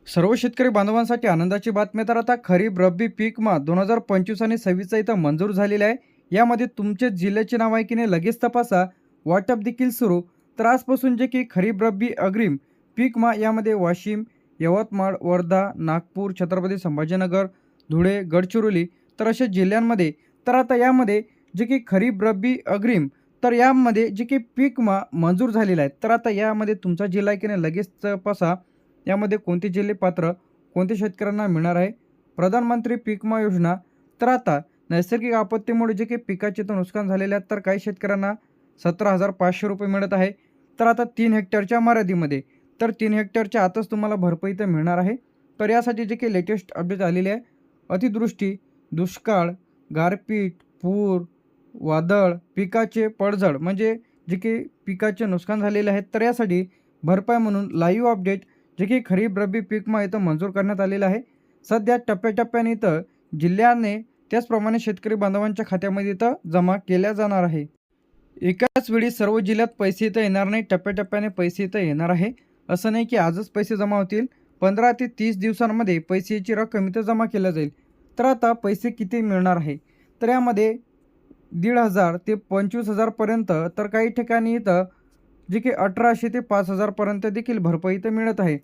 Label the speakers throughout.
Speaker 1: सर्व शेतकरी बांधवांसाठी आनंदाची बातमी तर आता खरीप रब्बी पीक विमा 2025 आणि 26 इथं मंजूर झालेला आहे. यामध्ये तुमचे जिल्ह्याचे नाव आहे की नाही लगेच तपासा. वाटप देखील सुरू. तर आजपासून जे की खरीप रब्बी अग्रिम पीक विमा यामध्ये वाशिम, यवतमाळ, वर्धा, नागपूर, छत्रपती संभाजीनगर, धुळे, गडचिरोली तर अशा जिल्ह्यांमध्ये तर आता यामध्ये जे की खरीप रब्बी अग्रिम तर यामध्ये जे की पीक विमा मंजूर झालेला आहे. तर आता यामध्ये तुमचा जिल्हा आहे की नाही लगेच तपासा. यामध्ये कोणते जिल्हे पात्र, कोणत्या शेतकऱ्यांना मिळणार आहे? प्रधानमंत्री पीक विमा योजना. तर आता नैसर्गिक आपत्तीमुळे जे काही पिकाचे तर नुकसान झालेले आहेत, तर काही शेतकऱ्यांना 17,500 रुपये मिळत आहे. तर आता 3 हेक्टरच्या मर्यादेमध्ये. तर 3 हेक्टरच्या आतच तुम्हाला भरपाई तर मिळणार आहे. तर यासाठी जे काही लेटेस्ट अपडेट आलेली आहे, अतिवृष्टी, दुष्काळ, गारपीट, पूर, वादळ, पिकाचे पडझड म्हणजे जे काही पिकाचे नुकसान झालेले आहेत, तर यासाठी भरपाई म्हणून लाईव्ह अपडेट जे की खरीप रब्बी पीक विमा इथं मंजूर करण्यात आलेलं आहे. सध्या टप्प्याटप्प्याने इथं जिल्ह्याने त्याचप्रमाणे शेतकरी बांधवांच्या खात्यामध्ये इथं जमा केल्या जाणार आहे. एकाच वेळी सर्व जिल्ह्यात पैसे इथं येणार नाही, टप्प्याटप्प्याने पैसे इथं येणार आहे. असं नाही की आजच पैसे जमा होतील. 15 ते 30 दिवसांमध्ये पैशाची रक्कम इथं जमा केल्या जाईल. तर आता पैसे किती मिळणार आहे? तर यामध्ये 1,500 ते 25,000 पर्यंत तर काही ठिकाणी इथं जे की 1,800 ते 5,000 पर्यंत देखील भरपाई इथं मिळत आहे.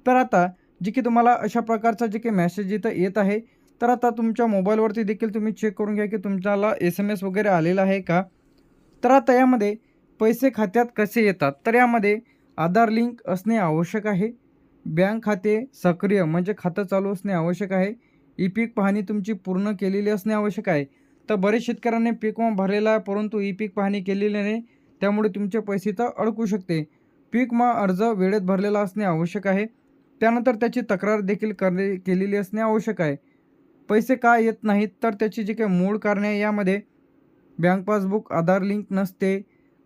Speaker 1: तर आता जे की तुम्हाला अशा प्रकारचा जे काही मेसेज इथं येत आहे, तर आता तुमच्या मोबाईलवरती देखील तुम्ही चेक करून घ्या की तुमच्याला SMS वगैरे आलेला आहे का? तर आता यामध्ये पैसे खात्यात कसे येतात? तर यामध्ये आधार लिंक असणे आवश्यक आहे. बँक खाते सक्रिय म्हणजे खातं चालू असणे आवश्यक आहे. ई-पीक पाहणी तुमची पूर्ण केलेली असणे आवश्यक आहे. तर बरेच शेतकऱ्यांनी पीक विमा भरलेला आहे, परंतु ई-पीक पाहणी केलेली नाही. त्यामुळे तुमचे पैसे तर अडकू शकते. पीक विमा अर्ज वेळेत भरलेला असणे आवश्यक आहे. त्यानंतर त्याची तक्रार देखील केलेली असणे आवश्यक आहे. पैसे का येत नाहीत? तर त्याची जी काही मूळ कारणे आहे यामध्ये बँक पासबुक, आधार लिंक नसते,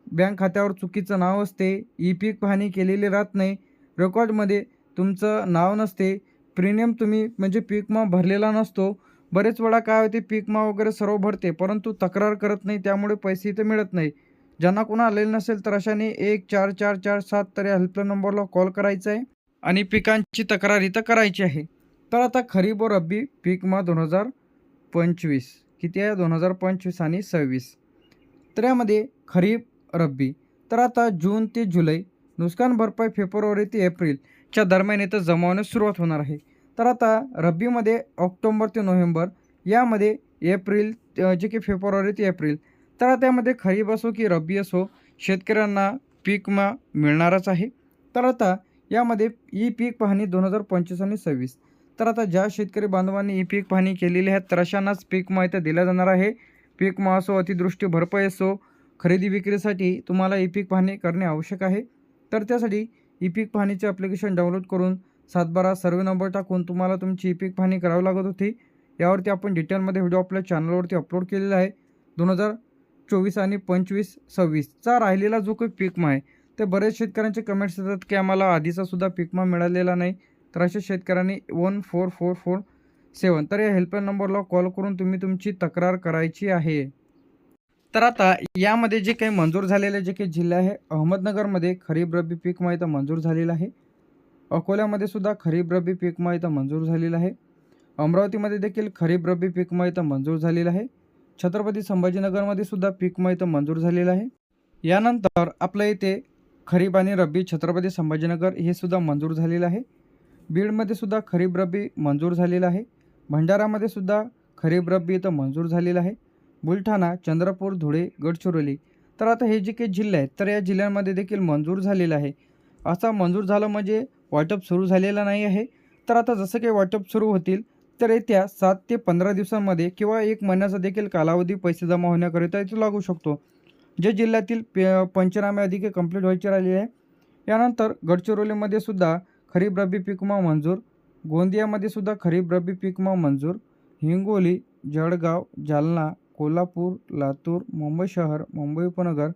Speaker 1: बँक खात्यावर चुकीचं नाव असते, ई-पीक पाहणी केलेली राहत नाही, रेकॉर्डमध्ये तुमचं नाव नसते, प्रीमियम तुम्ही म्हणजे पीक विमा भरलेला नसतो. बरेच वेळा काय होते पीक विमा वगैरे सर्व भरते, परंतु तक्रार करत नाही त्यामुळे पैसे इथे मिळत नाही. ज्यांना कोणा आलेले नसेल तर अशाने 14447 तर या हेल्पलाईन नंबरला कॉल करायचा आहे आणि पिकांची तक्रार इथं करायची आहे. तर आता खरीप व रब्बी पीक विमा 2025 किती आहे? 2025 आणि 26. तर यामध्ये खरीप, रब्बी तर आता जून ते जुलै, नुकसान भरपाई फेब्रुवारी ते एप्रिलच्या दरम्यान इथं जमा होण्यास सुरुवात होणार आहे. तर आता रब्बीमध्ये ऑक्टोबर ते नोव्हेंबर, यामध्ये एप्रिल जे की फेब्रुवारी ते एप्रिल. तर आता यामध्ये खरीप असो की रब्बी असो, शेतकऱ्यांना पीक विमा मिळणारच आहे. तर आता यामध्ये ई पीक पाहणी 2025 आणि 26. तर आता ज्या शेतकरी बांधवांनी ई पीक पाहणी केलेली आहे तर अशांनाच पीक विमा इथं दिला जाणार आहे. पीक विमा असो, अतिवृष्टी भरपाई असो, खरेदी विक्रीसाठी तुम्हाला ई पीक पाहणी करणे आवश्यक आहे. तर त्यासाठी ई पीक पाहणीचे ॲप्लिकेशन डाउनलोड करून 7/12 सर्व्हे नंबर टाकून तुम्हाला तुमची ई पीक पाहणी करावी लागत होती. यावरती आपण डिटेलमध्ये व्हिडिओ आपल्या चॅनलवरती अपलोड केलेला आहे. 2024 आणि 25-26चा राहिलेला जो काही पीक विमा आहे, ते बरेच शेतकऱ्यांचे कमेंट्स येतात की आम्हाला आधीचा सुद्धा पीक विमा मिळालेला नाही. तर अशा शेतकऱ्यांनी 14447 तर या हेल्पलाईन नंबरला कॉल करून तुम्ही तुमची तक्रार करायची आहे. तर आता यामध्ये जे काही मंजूर झालेले जे काही जिल्हे आहे, अहमदनगरमध्ये खरीप रब्बी पीक विमा इथं मंजूर झालेला आहे. अकोल्यामध्ये सुद्धा खरीप रब्बी पीक विमा इथं मंजूर झालेला आहे. अमरावतीमध्ये देखील खरीप रब्बी पीक विमा इथं मंजूर झालेला आहे. छत्रपती संभाजीनगरमध्ये सुद्धा पीक विमा इथं मंजूर झालेला आहे. यानंतर आपल्या इथे खरीप आणि रब्बी छत्रपती संभाजीनगर हे सुद्धा मंजूर झालेलं आहे. बीडमध्ये सुद्धा खरीप रब्बी मंजूर झालेला आहे. भंडारामध्ये सुद्धा खरीप रब्बी इथं मंजूर झालेलं आहे. बुलढाणा, चंद्रपूर, धुळे, गडचिरोली तर आता हे जे काही जिल्हे आहेत तर या जिल्ह्यांमध्ये देखील मंजूर झालेलं आहे. असा मंजूर झालं म्हणजे वाटप सुरू झालेलं नाही आहे. तर आता जसं काही वाटप सुरू होतील तर येत्या 7 ते 15 दिवसांमध्ये किंवा 1 महिन्याचा देखील कालावधी पैसे जमा होण्याकरिता इथे लागू शकतो. जे जिल्ह्यातील पंचनामे अधिक कंप्लीट व्हायचे राहिलेले आहे. यानंतर गडचिरोलीमध्ये सुद्धा खरीप रब्बी पीक विमा मंजूर, गोंदियामध्ये सुद्धा खरीप रब्बी पीक विमा मंजूर, हिंगोली, जळगाव, जालना, कोल्हापूर, लातूर, मुंबई शहर, मुंबई उपनगर,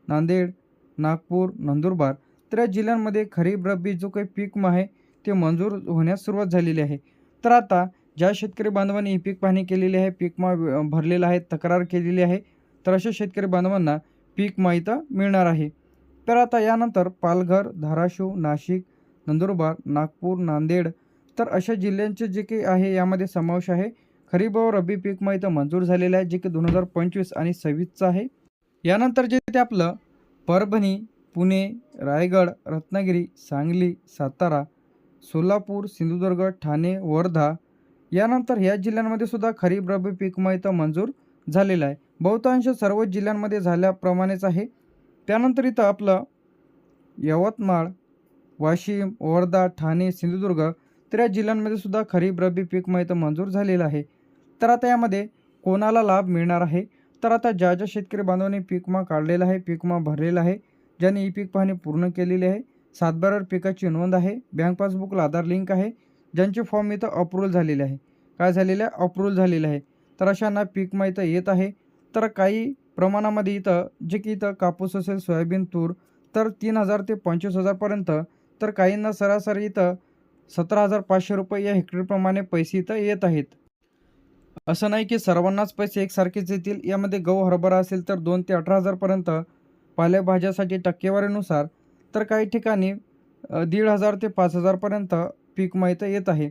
Speaker 1: नांदेड, नागपूर, नंदुरबार तर या जिल्ह्यांमध्ये खरीप रब्बी जो काही पीक विमा आहे ते मंजूर होण्यास सुरुवात झालेली आहे. तर आता ज्या शेतकरी बांधवांनी ई पीक पाहणी केलेली आहे, पीक विमा भरलेला आहे, तक्रार केलेली आहे, तर अशा शेतकरी बांधवांना पीक विमा इथं मिळणार आहे. तर आता यानंतर पालघर, धाराशिव, नाशिक, नंदुरबार, नागपूर, नांदेड तर अशा जिल्ह्यांचे जे काही आहे यामध्ये समावेश आहे. खरीप व रब्बी पीक मग इथं मंजूर झालेलं आहे, जे की 2025 आणि 26चं आहे. यानंतर जे ते आपलं परभणी, पुणे, रायगड, रत्नागिरी, सांगली, सातारा, सोलापूर, सिंधुदुर्ग, ठाणे, वर्धा यानंतर ह्या जिल्ह्यांमध्ये सुद्धा खरीप रब्बी पीक मग इथं मंजूर झालेलं आहे. बहुतांश सर्व जिल्ह्यांमध्ये झाल्याप्रमाणेच आहे. त्यानंतर इथं आपलं यवतमाळ, वाशिम, वर्धा, ठाणे, सिंधुदुर्ग तर या जिल्ह्यांमध्ये सुद्धा खरीप रब्बी पीक मग इथं मंजूर झालेलं आहे. तर आता यामध्ये कोणाला लाभ मिळणार आहे? तर आता ज्या शेतकरी बांधवांनी पीक विमा काढलेला आहे, पीक विमा भरलेला आहे, ज्यांनी ई पीक पाहणी पूर्ण केलेली आहे, सातबाऱ्यावर पिकाची नोंद आहे, बँक पासबुकला आधार लिंक आहे, ज्यांचे फॉर्म इथं अप्रूव्हल झालेले आहे. काय झालेलं आहे? अप्रूव्हल झालेलं आहे. तर अशांना पीक विमा इथं येत आहे. तर काही प्रमाणामध्ये इथं जे की इथं कापूस असेल, सोयाबीन, तूर तर 3,000 ते 25,000 पर्यंत, तर काहींना सरासरी इथं 17,500 रुपये या हेक्टरप्रमाणे पैसे इथं येत आहेत. असं नाही की सर्वांनाच पैसे एकसारखेच येतील. यामध्ये गहू, हरभरा असेल तर 2 ते 18,000 पर्यंत, पालेभाज्यासाठी टक्केवारीनुसार तर काही ठिकाणी 1,500 ते 5,000 पर्यंत पीक विमा इथं येत आहे.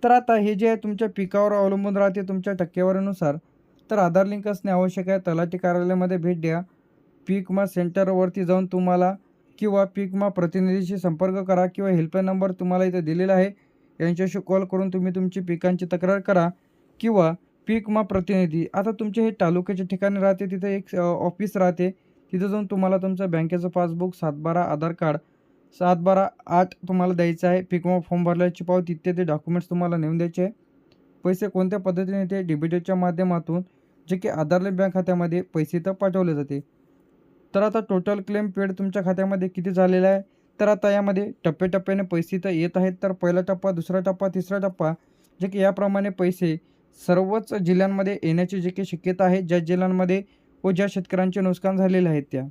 Speaker 1: तर आता हे जे आहे तुमच्या पिकावर अवलंबून राहते तुमच्या टक्केवारीनुसार. तर आधार लिंक असणे आवश्यक आहे. तलाठी कार्यालयामध्ये भेट द्या. पीक विमा सेंटरवरती जाऊन तुम्हाला किंवा पीक विमा प्रतिनिधीशी संपर्क करा किंवा हेल्पलाईन नंबर तुम्हाला इथे दिलेला आहे. यांच्याशी कॉल करून तुम्ही तुमची पिकांची तक्रार करा किंवा पीक विमा प्रतिनिधी आता तुमचे हे तालुक्याच्या ठिकाणी राहते, तिथे एक ऑफिस राहते. तिथे जाऊन तुम्हाला तुमचं बँकेचं पासबुक, 7/12 आधार कार्ड, 7/12/8 तुम्हाला द्यायचं आहे. पीक विमा फॉर्म भरल्याची पावती इत्यादी डॉक्युमेंट्स तुम्हाला नेऊन द्यायचे आहे. पैसे कोणत्या पद्धतीने ते डीबीटीच्या माध्यमातून जे की आधार लिंक बँक खात्यामध्ये पैसे तर पाठवले जाते. तर आता टोटल क्लेम पेड तुमच्या खात्यामध्ये किती झालेला आहे? तर आता यामध्ये टप्प्याटप्प्याने पैसे तर येत आहेत. तर पहिला टप्पा, दुसरा टप्पा, तिसरा टप्पा जे की याप्रमाणे पैसे सर्वच जिल्ह्यांमध्ये येण्याची जी काही शक्यता आहे, ज्या जिल्ह्यांमध्ये व ज्या शेतकऱ्यांचे नुकसान झालेले आहेत त्या.